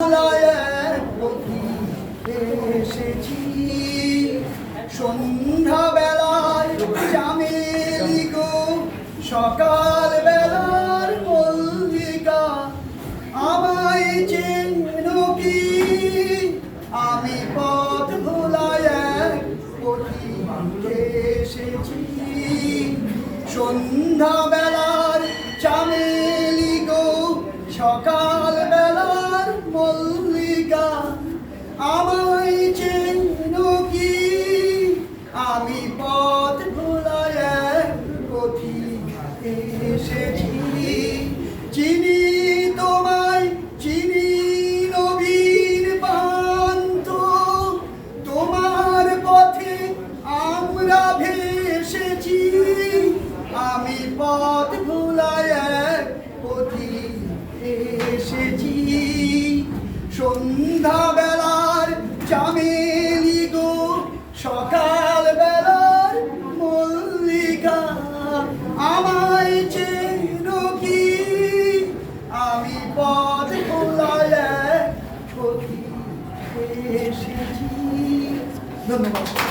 ভোলায় এক পথি এসেছি। সন্ধ্যা বেলায় চামেলি গো, সকাল বেলার মল্লিকা, আমায় চেনো কি? আমি পথ ভোলায় এক পথি এসেছি। সন্ধ্যা বেলার চামেলি গো, সকাল বেলার মল্লিকা, আমায় চেনো কি? আমি পথ ভোলায় এক পথি এসেছি। চিনি তোমায়, চিনি নবীন পান্থ, তোমার পথে আমরা ভেসেছি। আমি পথ ভোলায় এক পথি এসেছি। সন্ধ্যা বেলার চামেলি গো, সকাল বেলার মল্লিকা, আমায় চেনো কি? আমি পথ ভোলায় এক পথি এসেছি। ধন্যবাদ।